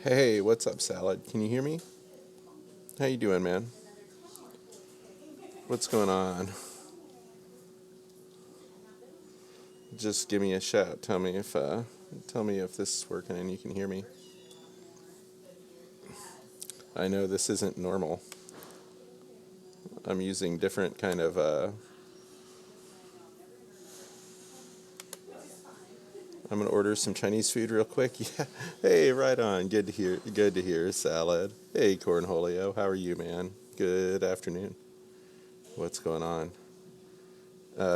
Hey, what's up, Salad? Can you hear me? How you doing, man? What's going on? Just give me a shout. Tell me if this is working and you can hear me. I know this isn't normal. I'm using different kind of I'm gonna order some Chinese food real quick. Yeah. Hey, right on. Good to hear. Good to hear, Salad. Hey, Cornholio. How are you, man? Good afternoon. What's going on?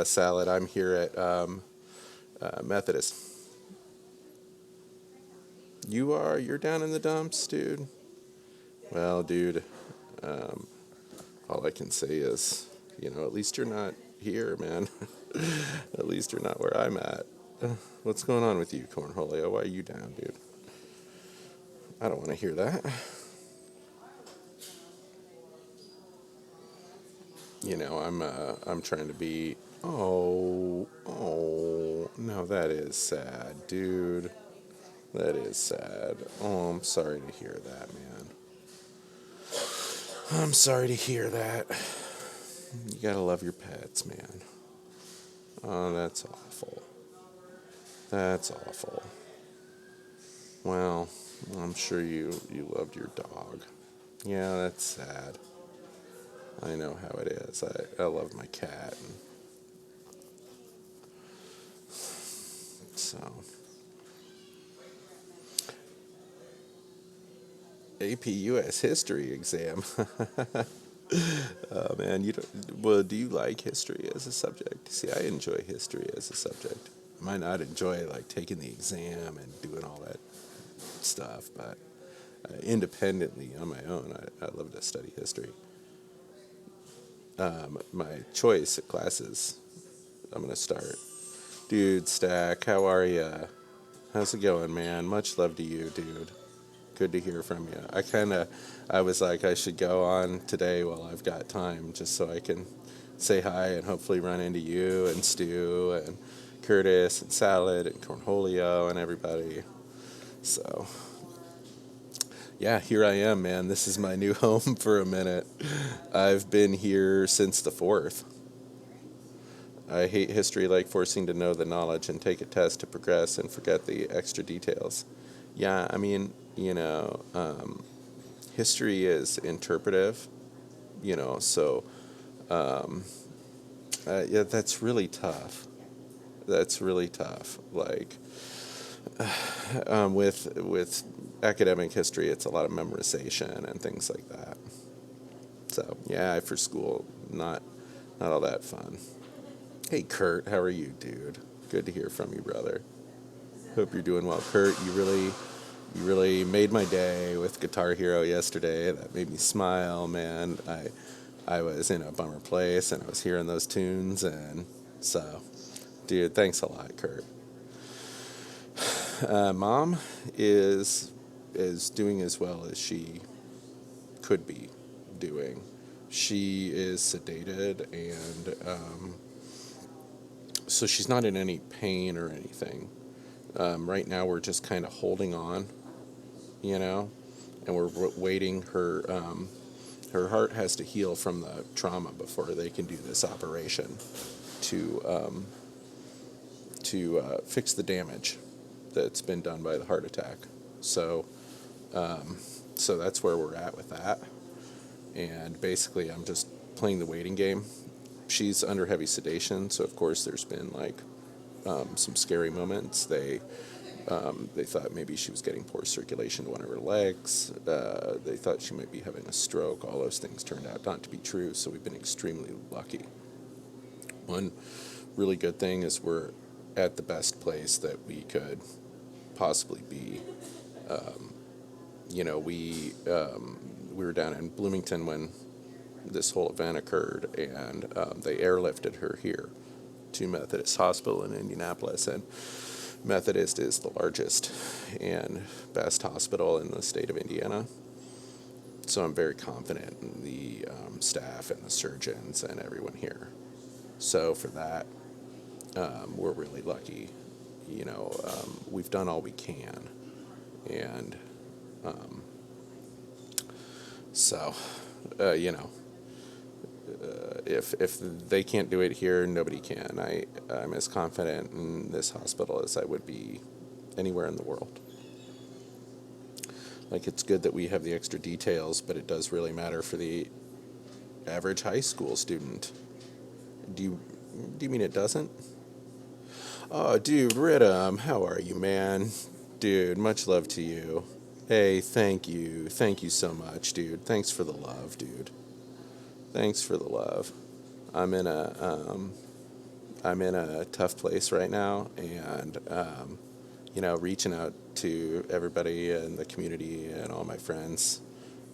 Salad. I'm here at Methodist. You're down in the dumps, dude. Well, dude. Um, all I can say is, at least you're not here, man. At least you're not where I'm at. What's going on with you, Cornholio? Why are you down, dude? I don't want to hear that. I'm trying to be. Oh, no, that is sad, dude. That is sad. Oh, I'm sorry to hear that, man. I'm sorry to hear that. You gotta love your pets, man. Oh, that's awful. That's awful. Well, I'm sure you loved your dog. Yeah, that's sad. I know how it is. I love my cat. And so, AP US history exam. Oh man, you don't. Well, do you like history as a subject? See, I enjoy history as a subject. I might not enjoy like taking the exam and doing all that stuff, but independently on my own, I love to study history. My choice of classes, I'm gonna start. Dude, Stack, how are ya? How's it going, man? Much love to you, dude. Good to hear from you. I was like, I should go on today while I've got time, just so I can say hi and hopefully run into you and Stu and Curtis and Salad and Cornholio and everybody. So, yeah, here I am, man. This is my new home for a minute. I've been here since the 4th. I hate history like forcing to know the knowledge and take a test to progress and forget the extra details. Yeah, I mean, history is interpretive, so yeah, that's really tough. That's really tough. Like with academic history, it's a lot of memorization and things like that. So yeah, for school, not all that fun. Hey, Kurt, how are you, dude? Good to hear from you, brother. Hope you're doing well, Kurt. You really made my day with Guitar Hero yesterday. That made me smile, man. I was in a bummer place and I was hearing those tunes, and so, dude, thanks a lot, Kurt. Mom is doing as well as she could be doing. She is sedated, and so she's not in any pain or anything. Right now, we're just kind of holding on, you know, and we're waiting. Her heart has to heal from the trauma before they can do this operation to fix the damage that's been done by the heart attack. So, so that's where we're at with that. And basically, I'm just playing the waiting game. She's under heavy sedation, so of course there's been like some scary moments. They thought maybe she was getting poor circulation to one of her legs. They thought she might be having a stroke. All those things turned out not to be true, so we've been extremely lucky. One really good thing is we're at the best place that we could possibly be. We were down in Bloomington when this whole event occurred, and they airlifted her here to Methodist Hospital in Indianapolis, and Methodist is the largest and best hospital in the state of Indiana. So I'm very confident in the staff and the surgeons and everyone here. So for that, we're really lucky. We've done all we can, and So, you know, if they can't do it here, nobody can. I'm as confident in this hospital as I would be anywhere in the world. Like, it's good that we have the extra details, but it does really matter for the average high school student. Do you do you mean it doesn't? Oh, dude, Ridham, how are you, man? Dude, much love to you. Hey, thank you. Thank you so much, dude. Thanks for the love, dude. Thanks for the love. I'm in a I'm in a tough place right now, and reaching out to everybody in the community and all my friends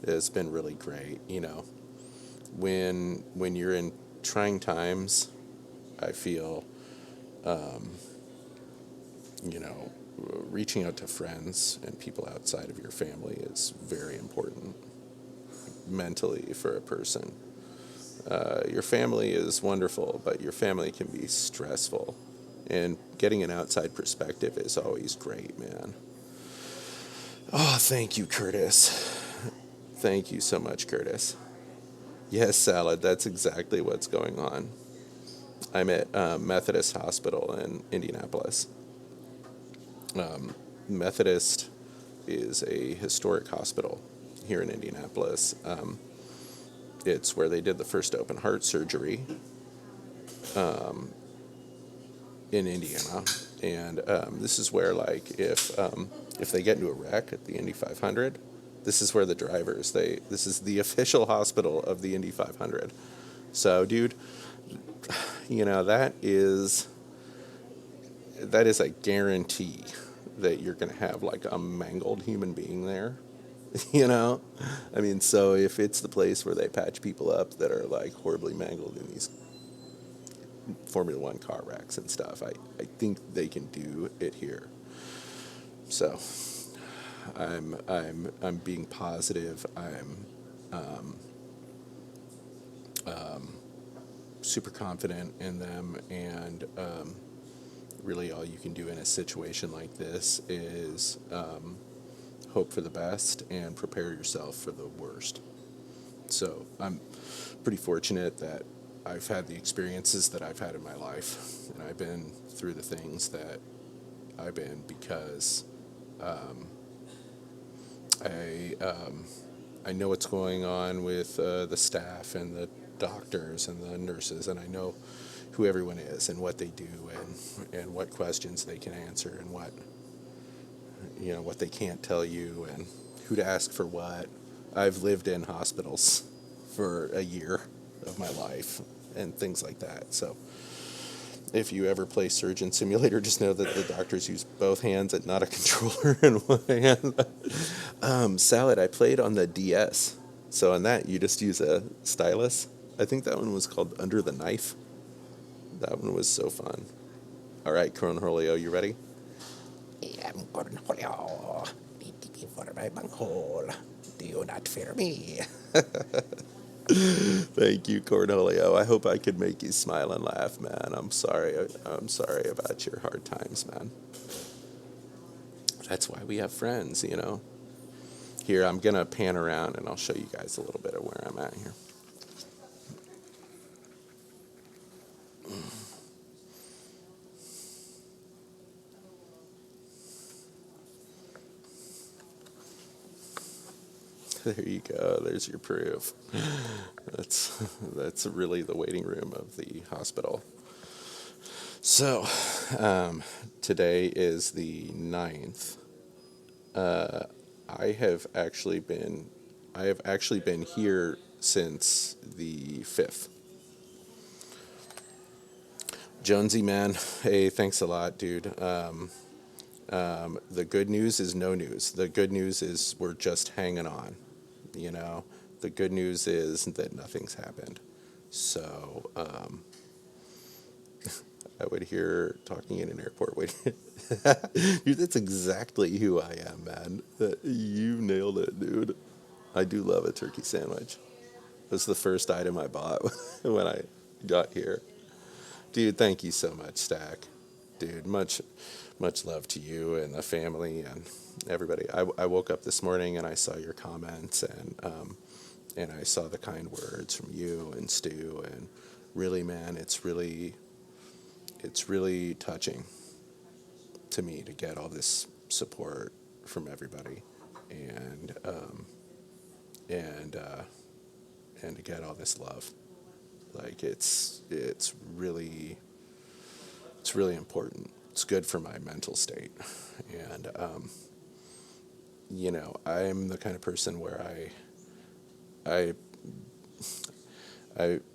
has been really great. When you're in trying times, I feel you know reaching out to friends and people outside of your family is very important mentally for a person. Your family is wonderful, but your family can be stressful. And getting an outside perspective is always great, man. Oh, thank you, Curtis. Thank you so much, Curtis. Yes, Salad, that's exactly what's going on. I'm at Methodist Hospital in Indianapolis. Methodist is a historic hospital here in Indianapolis. It's where they did the first open heart surgery in Indiana, and this is where, like, if they get into a wreck at the Indy 500, this is where the drivers this is the official hospital of the Indy 500. So, dude, that is a guarantee that you're gonna have like a mangled human being there. you know, I mean, so if it's the place where they patch people up that are like horribly mangled in these Formula One car wrecks and stuff. I think they can do it here. So I'm being positive. I'm super confident in them, and really all you can do in a situation like this is hope for the best and prepare yourself for the worst. So I'm pretty fortunate that I've had the experiences that I've had in my life, and I've been through the things that I've been because I know what's going on with the staff and the doctors and the nurses, and I know who everyone is and what they do, and what questions they can answer, and what they can't tell you, and who to ask for what. I've lived in hospitals for a year of my life and things like that. So if you ever play Surgeon Simulator, just know that the doctors use both hands and not a controller in one hand. Salad, I played on the DS. So on that, you just use a stylus. I think that one was called Under the Knife. That one was so fun. All right, Cornholio, you ready? I'm Cornholio. For my bunghole. Do you not fear me? Thank you, Cornholio. I hope I could make you smile and laugh, man. I'm sorry. I'm sorry about your hard times, man. That's why we have friends. Here, I'm going to pan around and I'll show you guys a little bit of where I'm at here. There you go. There's your proof. That's really the waiting room of the hospital. So, today is the 9th. I have actually been here since the 5th. Jonesy, man, hey, thanks a lot, dude. The good news is no news. The good news is we're just hanging on. The good news is that nothing's happened. So, I would hear talking in an airport waiting. Dude, that's exactly who I am, man. You nailed it, dude. I do love a turkey sandwich. That's the first item I bought when I got here. Dude, thank you so much, Stack. Dude, much Much love to you and the family and everybody. I woke up this morning and I saw your comments, and I saw the kind words from you and Stu, and really, man, it's really touching to me to get all this support from everybody, and and to get all this love. Like it's really important. It's good for my mental state, and I'm the kind of person where I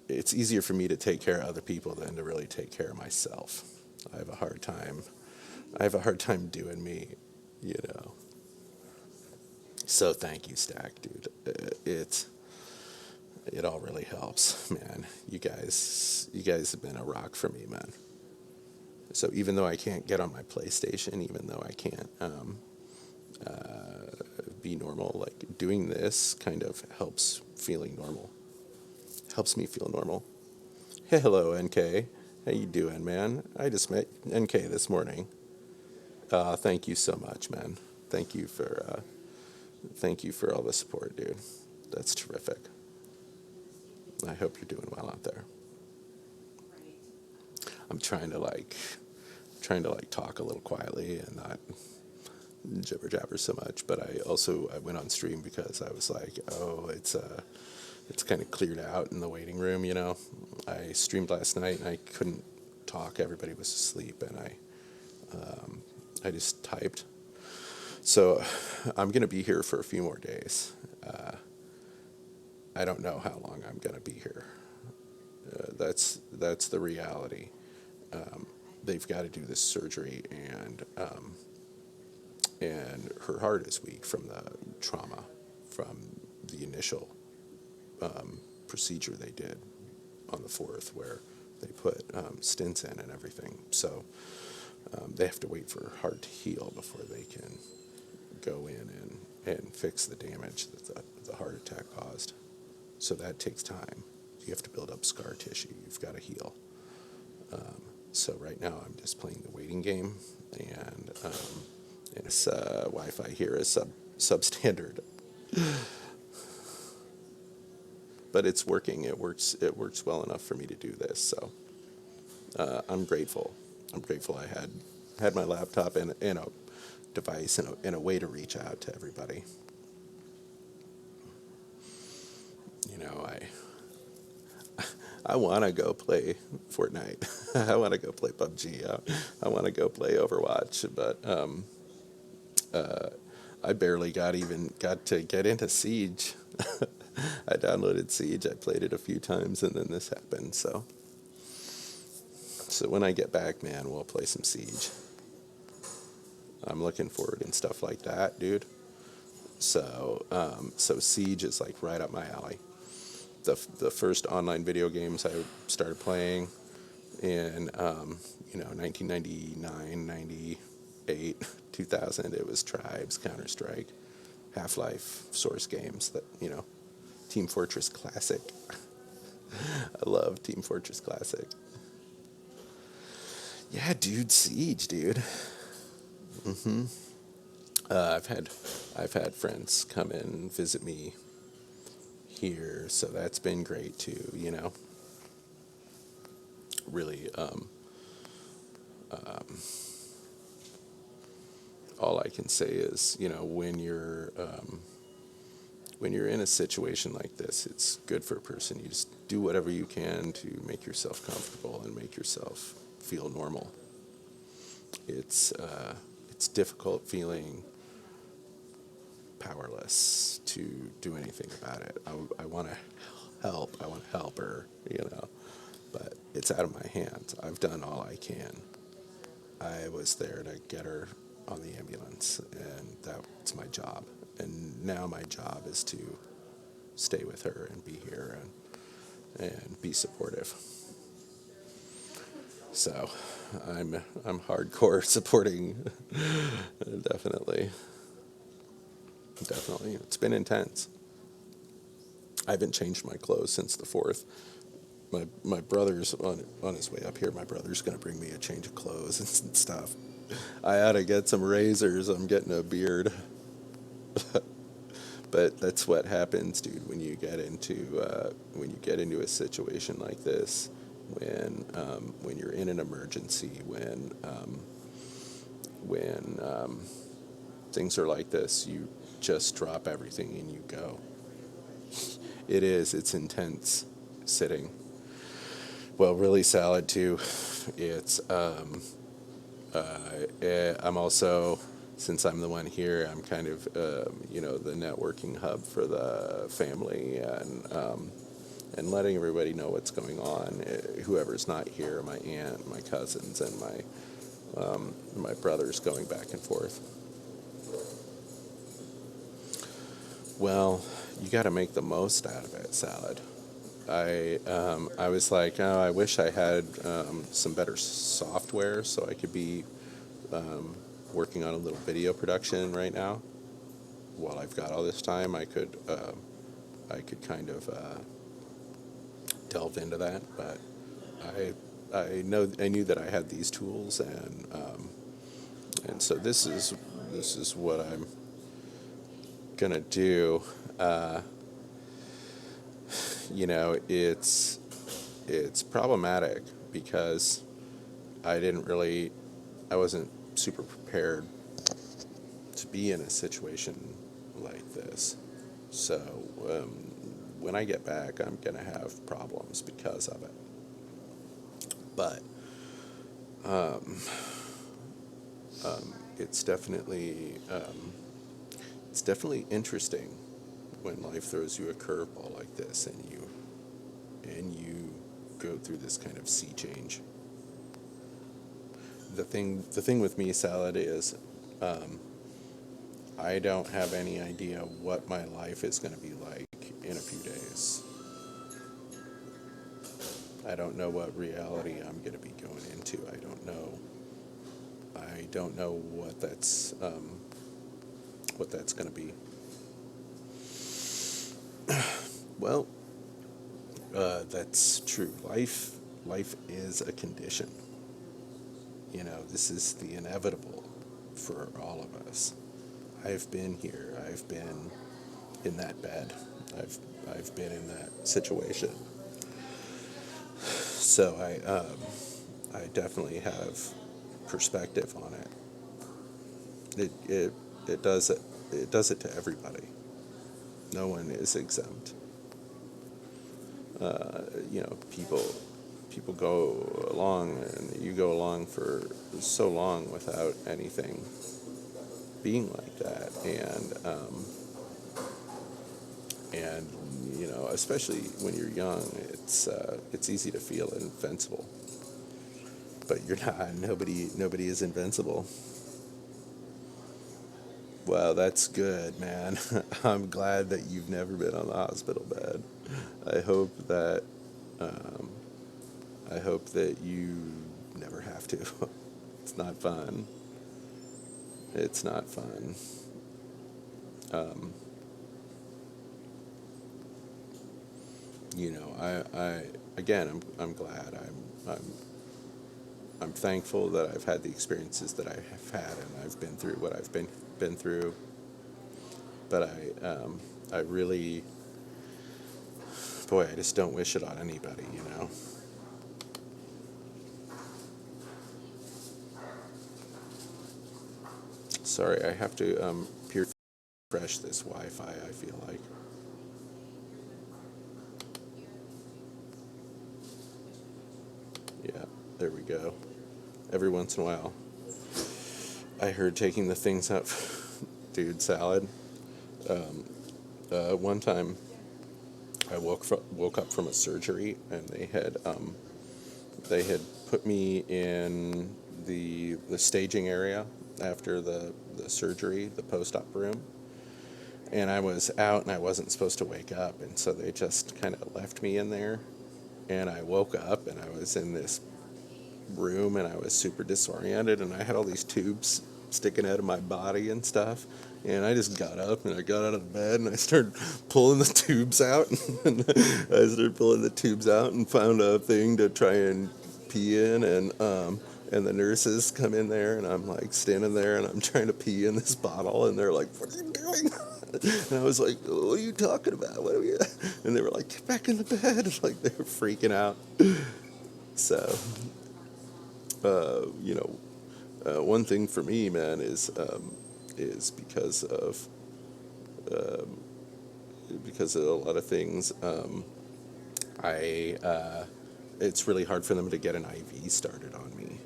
it's easier for me to take care of other people than to really take care of myself. I have a hard time. I have a hard time doing me, you know. So thank you, Stack, dude. It all really helps, man. You guys have been a rock for me, man. So even though I can't get on my PlayStation, even though I can't be normal, like doing this kind of helps feeling normal. Helps me feel normal. Hey, hello, NK. How you doing, man? I just met NK this morning. Thank you so much, man. Thank you for all the support, dude. That's terrific. I hope you're doing well out there. I'm trying to talk a little quietly and not jibber jabber so much, but I went on stream because I was like, oh, it's kind of cleared out in the waiting room, you know. I streamed last night and I couldn't talk. Everybody was asleep, and I just typed. So I'm gonna be here for a few more days. I don't know how long I'm gonna be here. That's the reality. They've got to do this surgery, and her heart is weak from the trauma from the initial procedure they did on the 4th, where they put stents in and everything. So they have to wait for her heart to heal before they can go in and fix the damage that the heart attack caused. So that takes time. You have to build up scar tissue. You've got to heal. So right now I'm just playing the waiting game, and it's Wi-Fi here is substandard, but it's working. It works well enough for me to do this. So I'm grateful. I'm grateful I had my laptop and a device and a way to reach out to everybody. You know, I want to go play Fortnite. I want to go play PUBG. I want to go play Overwatch, but I barely got to get into Siege. I downloaded Siege. I played it a few times, and then this happened. So when I get back, man, we'll play some Siege. I'm looking forward and stuff like that, dude. So Siege is like right up my alley. The first online video games I started playing in 1999, 98, 2000, it was Tribes, Counter-Strike, Half-Life, Source games, that, Team Fortress Classic. I love Team Fortress Classic. Yeah, dude, Siege, dude. I've had friends come in and visit me here, so that's been great too, really. All I can say is, when you're in a situation like this, it's good for a person. You just do whatever you can to make yourself comfortable and make yourself feel normal. It's difficult feeling powerless to do anything about it. I want to help. I want to help her, but it's out of my hands. I've done all I can. I was there to get her on the ambulance, and that's my job. And now my job is to stay with her and be here and be supportive. So I'm hardcore supporting. Definitely. It's been intense. I haven't changed my clothes since the 4th. My brother's on his way up here. My brother's going to bring me a change of clothes and stuff. I ought to get some razors. I'm getting a beard. But that's what happens, dude, when you get into a situation like this, when you're in an emergency, when things are like this, you just drop everything and you go. It's intense sitting. Well, really salad too. It's I'm also, since I'm the one here, I'm kind of the networking hub for the family, and letting everybody know what's going on. Whoever's not here, my aunt, my cousins, and my brothers going back and forth. Well, you got to make the most out of it, salad. I was like, oh, I wish I had some better software so I could be working on a little video production right now. While I've got all this time, I could kind of delve into that. But I knew that I had these tools, and so this is what I'm gonna do. It's problematic because I wasn't super prepared to be in a situation like this. So when I get back, I'm gonna have problems because of it. But it's definitely interesting when life throws you a curveball like this, and you go through this kind of sea change. The thing with me, salad, is I don't have any idea what my life is going to be like in a few days. I don't know what reality I'm going to be going into. I don't know. I don't know what that's going to be. Well, that's true. Life is a condition. This is the inevitable for all of us. I've been here. I've been in that bed. I've been in that situation. So I definitely have perspective on it. It does it to everybody. No one is exempt. People go along, and you go along for so long without anything being like that, and especially when you're young, it's easy to feel invincible, but you're not. Nobody is invincible. Well, that's good, man. I'm glad that you've never been on the hospital bed. I hope that um, I hope that you never have to. It's not fun. It's not fun. Um, I again, I'm glad. I'm thankful that I've had the experiences that I have had, and I've been through what I've been through. But I really, boy, I just don't wish it on anybody. Sorry, I have to peer refresh this Wi-Fi, I feel like. Yeah, there we go. Every once in a while, I heard taking the things up, dude, salad. Um, one time, I woke up from a surgery, and they had put me in the staging area after the surgery, the post-op room, and I was out, and I wasn't supposed to wake up, and so they just kind of left me in there, and I woke up, and I was in this room, and I was super disoriented, and I had all these tubes sticking out of my body and stuff. And I just got up, and I got out of bed, and I started pulling the tubes out. And I started pulling the tubes out and found a thing to try and pee in. And And the nurses come in there, and I'm like standing there, and I'm trying to pee in this bottle, and they're like, "What are you doing?" And I was like, "What are you talking about? What are you?" And they were like, "Get back in the bed!" Like they were freaking out. So, you know, one thing for me, man, is because of a lot of things. I It's really hard for them to get an IV started on me.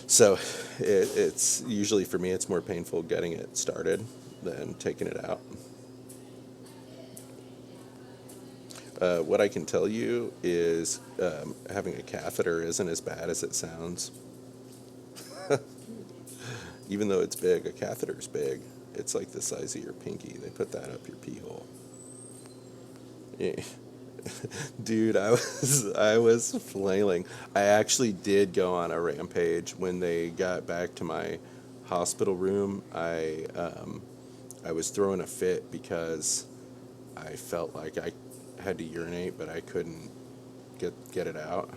So it's usually for me, it's more painful getting it started than taking it out. What I can tell you is having a catheter isn't as bad as it sounds. Even though it's big, a catheter's big. It's like the size of your pinky. They put that up your pee hole. Yeah. Dude, I was flailing. I actually did go on a rampage when they got back to my hospital room. I was throwing a fit because I felt like I had to urinate, but I couldn't get it out.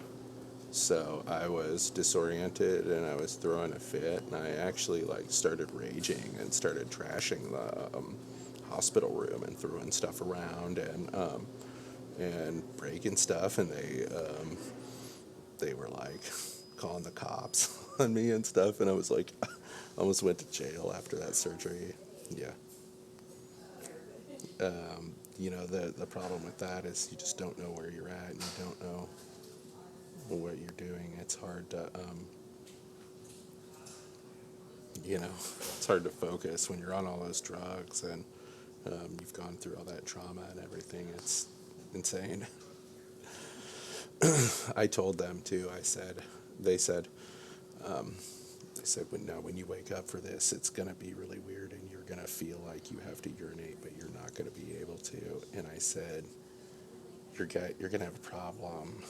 So I was disoriented and I was throwing a fit, and I actually like started raging and started trashing the hospital room and throwing stuff around and breaking stuff, and they were like calling the cops on me and stuff, and I was like, almost went to jail after that surgery. Yeah. You know, the problem with that is you just don't know where you're at, and you don't know what you're doing. It's hard to, you know, it's hard to focus when you're on all those drugs and you've gone through all that trauma and everything. It's insane. I told them too. They said, they said, when you wake up for this, it's going to be really weird and you're going to feel like you have to urinate, but you're not going to be able to. And I said, you're going to have a problem.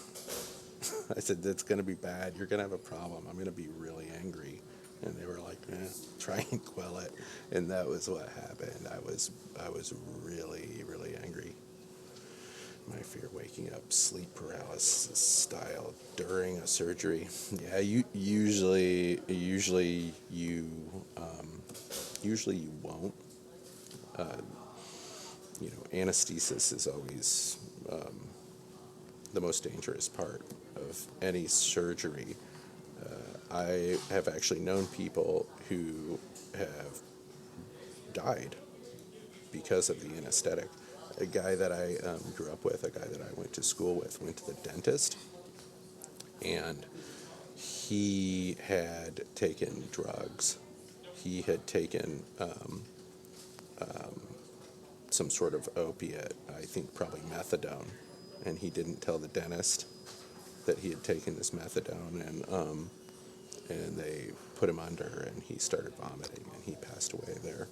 I said, that's going to be bad. You're going to have a problem. I'm going to be really angry. And they were like, try and quell it. And that was what happened. I was really, really angry. My fear waking up sleep paralysis style during a surgery. Yeah, usually you won't. You know, anesthesis is always the most dangerous part of any surgery. I have actually known people who have died because of the anesthetic. A guy that I grew up with, a guy that I went to school with, went to the dentist, and he had taken drugs. He had taken some sort of opiate, I think probably methadone, and he didn't tell the dentist that he had taken this methadone, and they put him under, and he started vomiting, and he passed away there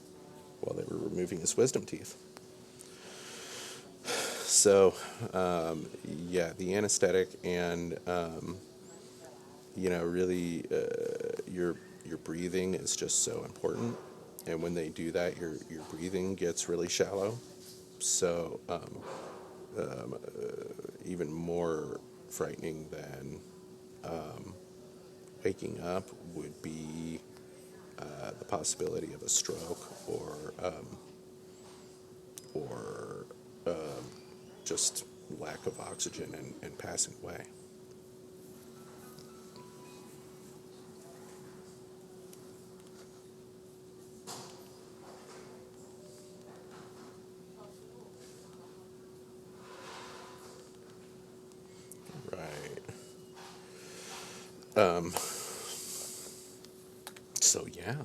while they were removing his wisdom teeth. So, yeah, the anesthetic and you know, really, your breathing is just so important. And when they do that, your breathing gets really shallow. So, even more frightening than waking up would be the possibility of a stroke or just lack of oxygen and passing away. Right. So yeah.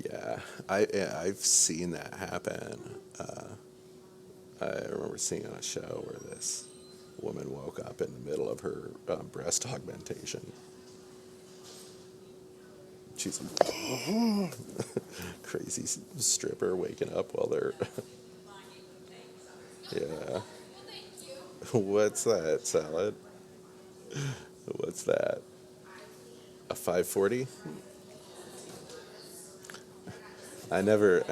Yeah, I've seen that happen. I remember seeing on a show where this woman woke up in the middle of her breast augmentation. She's a crazy stripper waking up while they're yeah. What's that salad? What's that? A 540? I never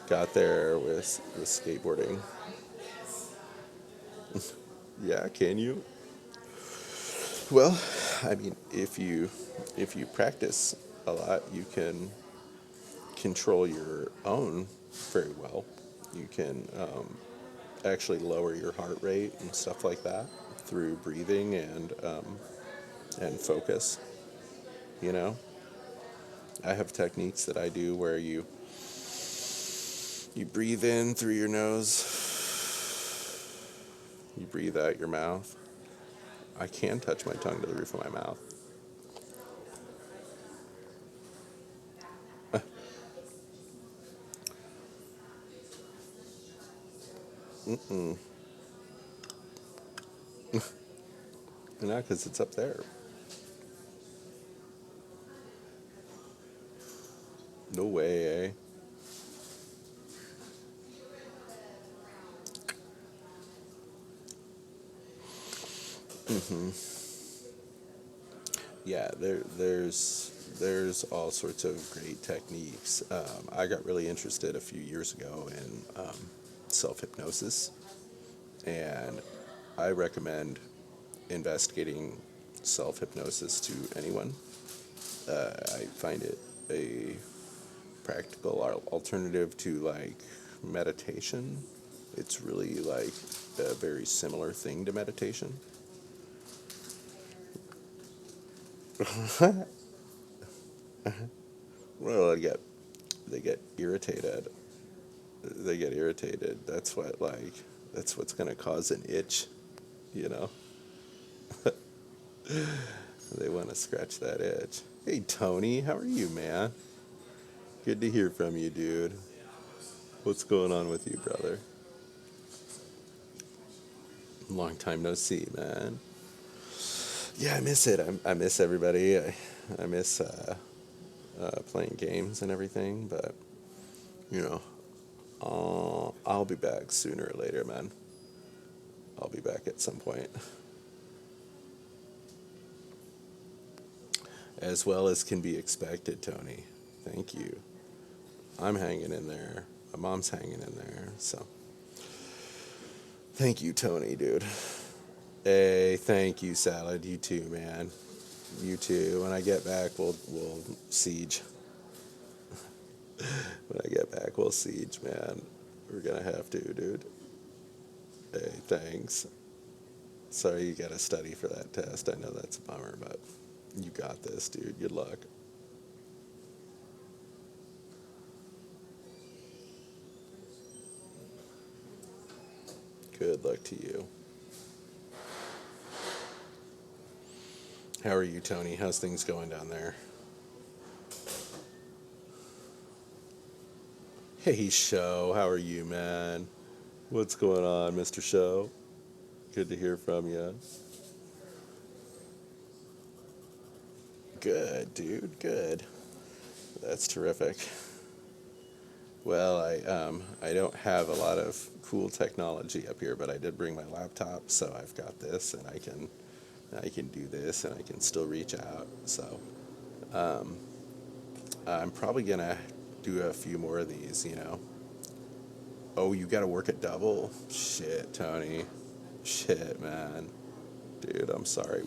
got there with skateboarding. Yeah, can you? Well, I mean, if you practice a lot, you can control your own very well. You can actually lower your heart rate and stuff like that through breathing and focus. You know, I have techniques that I do where you breathe in through your nose, you breathe out your mouth. I can touch my tongue to the roof of my mouth. Mm-mm. Not because it's up there. No way, eh? Yeah, there's all sorts of great techniques. I got really interested a few years ago in self hypnosis, and I recommend investigating self hypnosis to anyone. I find it a practical alternative to like meditation. It's really like a very similar thing to meditation. Well, they get irritated. They get irritated. That's what's gonna cause an itch, you know. They want to scratch that itch. Hey Tony, how are you, man? Good to hear from you, dude. What's going on with you, brother? Long time no see, man. Yeah, I miss it. I miss everybody. I miss playing games and everything. But you know, I'll be back sooner or later, man. I'll be back at some point, as well as can be expected, Tony. Thank you. I'm hanging in there. My mom's hanging in there. So thank you, Tony, dude. Hey, thank you, Salad. You too, man. You too. When I get back, we'll siege. When I get back, we'll siege, man. We're gonna have to, dude. Hey, thanks. Sorry you gotta study for that test. I know that's a bummer, but you got this, dude. Good luck. Good luck to you. How are you, Tony? How's things going down there? Hey, Show. How are you, man? What's going on, Mr. Show? Good to hear from you. Good, dude. Good. That's terrific. Well, I don't have a lot of cool technology up here, but I did bring my laptop, so I've got this, and I can do this, and I can still reach out. So I'm probably gonna do a few more of these. You know. Oh, you got to work a double. Shit, Tony. Shit, man. Dude, I'm sorry.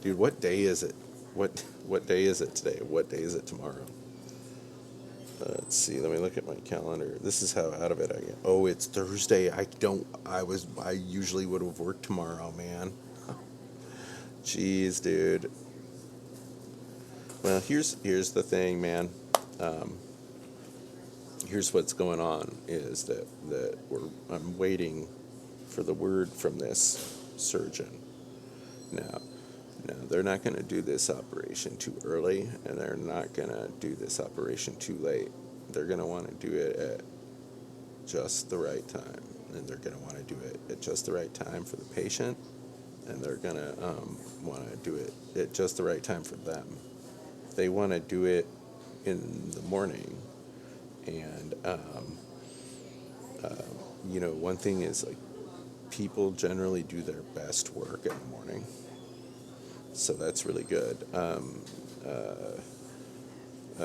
Dude, what day is it? What day is it today? What day is it tomorrow? Let's see. Let me look at my calendar. This is how out of it I get. Oh, it's Thursday. I don't. I usually would have worked tomorrow, man. Jeez, dude. Well, here's the thing, man. Um, Here's what's going on is that I'm waiting for the word from this surgeon. Now, they're not going to do this operation too early, and they're not going to do this operation too late. They're going to want to do it at just the right time, and they're going to want to do it at just the right time for the patient, and they're going to want to do it at just the right time for them. They want to do it in the morning, and one thing is like people generally do their best work in the morning, so that's really good.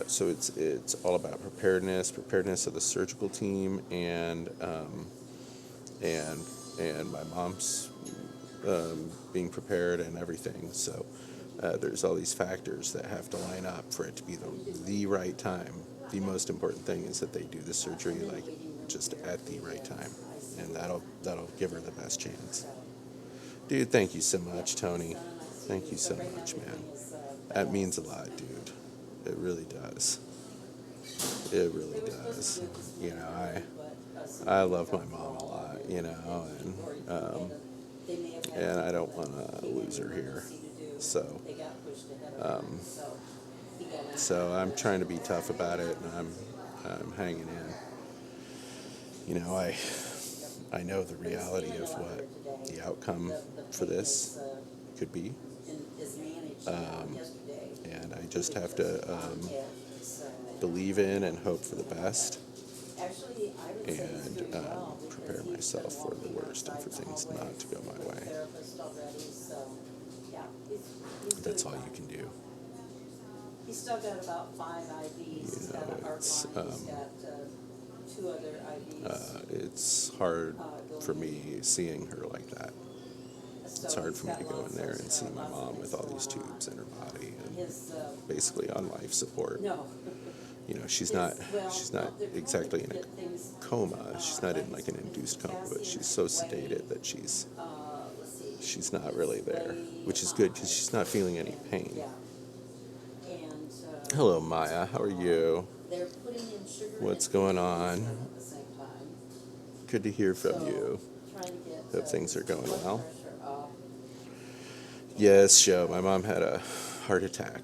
So it's all about preparedness of the surgical team, and my mom's being prepared and everything. So there's all these factors that have to line up for it to be the right time. The most important thing is that they do the surgery like just at the right time, and that'll give her the best chance. Dude, thank you so much, Tony. Thank you so much, man. That means a lot, dude. It really does. It really does. You know, I love my mom a lot, you know, and I don't want to lose her here. So, so I'm trying to be tough about it, and I'm hanging in. You know, I know the reality of what the outcome for this could be, and I just have to believe in and hope for the best, and prepare myself for the worst and for things not to go my way. That's all you can do. He's still got about 5 IVs. He's got an art It's, line. He's got 2 other IVs. It's hard for me seeing her like that. It's hard for me to go in there and see my mom with all these tubes in her body and basically on life support. No. You know, she's not exactly in a coma. She's not in like an induced coma, but she's so sedated that she's not really there, which is good because she's not feeling any pain. Yeah. And Hello, Maya. How are you? they're putting in sugar. What's going on? At the same time. Good to hear from you. Trying to get Hope things are going blood well. pressure up. Yes, Joe. My mom had a heart attack,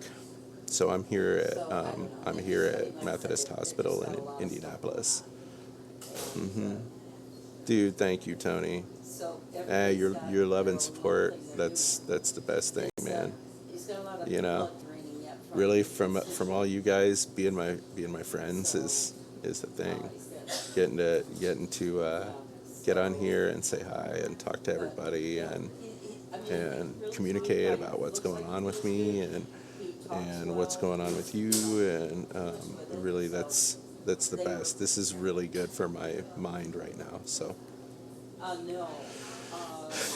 so I'm here at Methodist Hospital in Indianapolis. Dude, thank you, Tony. So Your love and support. That's the best thing, man. He's got a lot of You know, blood draining yet from really from all you guys being my friends is the thing. Getting to get on here and say hi and talk to everybody and communicate about what's going on with me and what's going on with you, and really that's the best. This is really good for my mind right now. So no.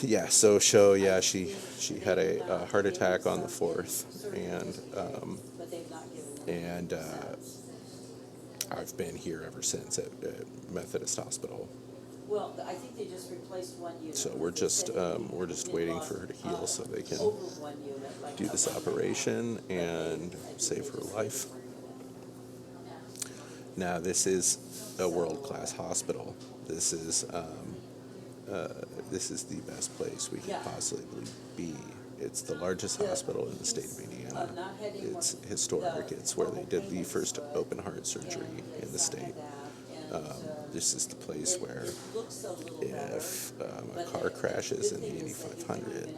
yeah, she had a heart attack on the 4th, But they've not given and I've been here ever since at Methodist Hospital. Well, I think they just replaced one unit. So we're just waiting for her to heal so they can Over one unit, like do this operation and save her life. Now, this is a world-class hospital. This is the best place we can possibly be. It's the largest hospital in the state of Indiana. It's historic. It's where they did the first open heart surgery in the state. This is the place where if a car crashes in the Indy 500,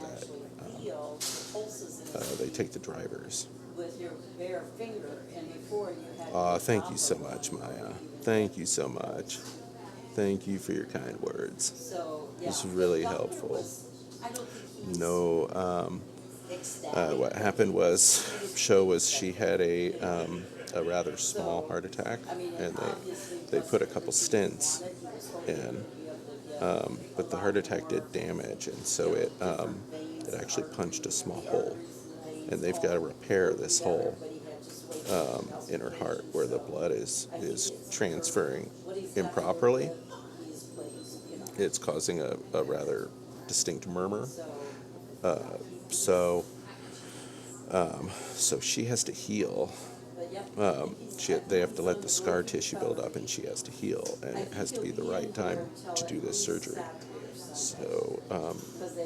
that they take the drivers. with your bare finger, and before you had. Thank you so much, Maya. Thank you so much. Thank you for your kind words. So, yeah. It's really The doctor helpful. I don't think he was No, ecstatic. what happened was, she had a rather small heart attack, and they put a couple stents in, but the heart attack did damage, and so it actually punched a small hole, and they've got to repair this hole in her heart where the blood is transferring improperly. It's causing a rather distinct murmur. So she has to heal. They have to let the scar tissue build up, and she has to heal, and it has to be the right time to do this surgery. So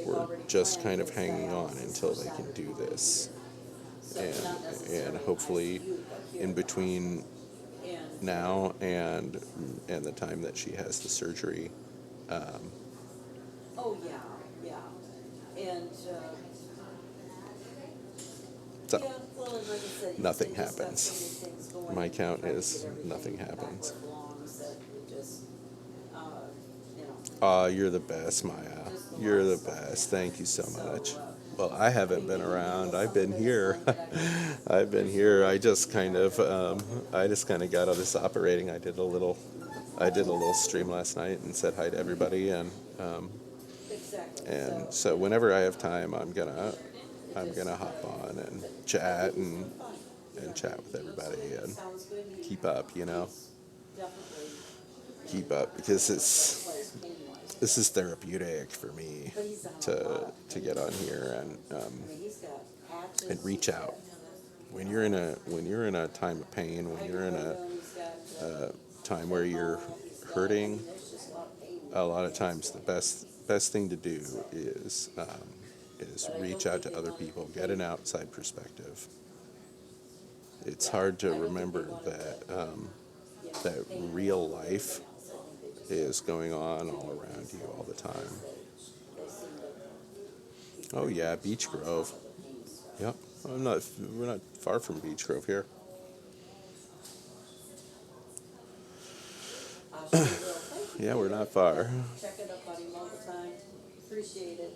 we're just kind of hanging on until they can do this, and hopefully in between now and the time that she has the surgery. Oh, yeah. And, So yeah, well, and like I said, nothing they just got happens. so many things going. My count Trying to is get everything nothing back happens. where it belongs, that we just, you know, Aw, you're the best, Maya. You're the best. Thank you so much. Well, I haven't been around. I've been here. I've been here. I just kind of got out of this operating. I did a little stream last night and said hi to everybody, and exactly. And so whenever I have time, I'm gonna hop on and chat and chat with everybody and Sounds good. keep up, you know, Definitely. keep up because Place pain-wise. this is therapeutic for me But he's done a to lot. get on here and I mean, he's got patches. and reach he's out. got- When you're in a time of pain, when you're in a He's got, time where you're he's got- hurting, There's just a lot of pain. a lot of times the best thing to do is reach out to other people, get an outside perspective. It's hard to remember that real life is going on all around you all the time. Oh yeah, Beech Grove. Yep, we're not far from Beech Grove here. I sure will. Thank you. Yeah, we're not far. Check it up, buddy, all the time. Appreciate it.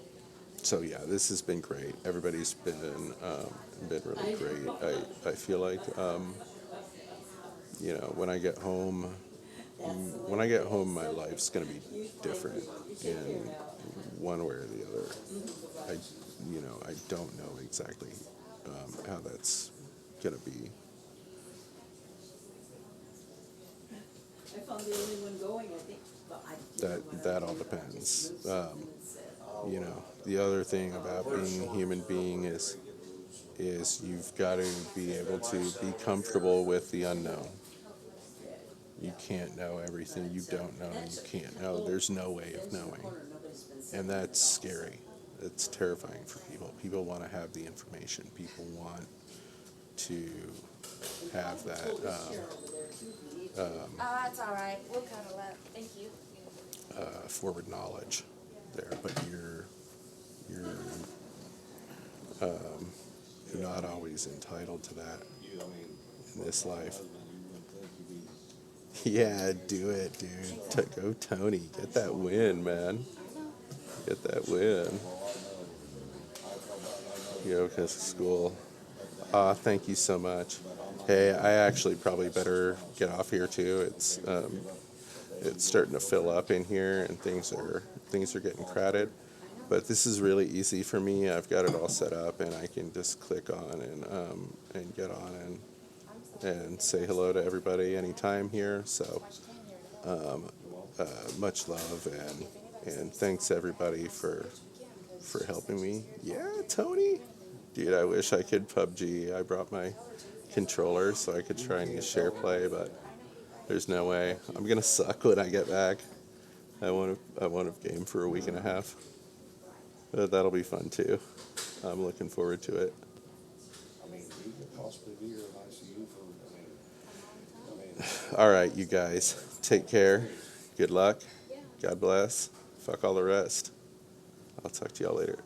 So yeah, this has been great. Everybody's been really great. I feel like you know, when I get home, my life's gonna be different in one way or the other. I don't know exactly how that's gonna be. I found the only one going, I think, but I. That all depends. You know, the other thing about being a human being is you've got to be able to be comfortable with the unknown. You can't know everything. You don't know. You can't know. There's no way of knowing. And that's scary. It's terrifying for people. People want to have the information. People want to have that That's all right. We'll cuddle up. Thank you. forward knowledge there. But you're not always entitled to that in this life. Yeah, do it, dude. Go Tony. Get that win, man. Get that win. Yoga school. Thank you so much. Hey, I actually probably better get off here too. It's starting to fill up in here and things are getting crowded. But this is really easy for me. I've got it all set up and I can just click on and get on and say hello to everybody anytime here. So much love and thanks everybody for helping me. Yeah, Tony. Dude, I wish I could PUBG. I brought my controller so I could try and use share play, but there's no way. I'm gonna suck when I get back. I won't have game for a week and a half. But that'll be fun too. I'm looking forward to it. I mean, he could possibly be here in ICU for, All right, you guys, take care. Good luck. God bless. Fuck all the rest. I'll talk to y'all later.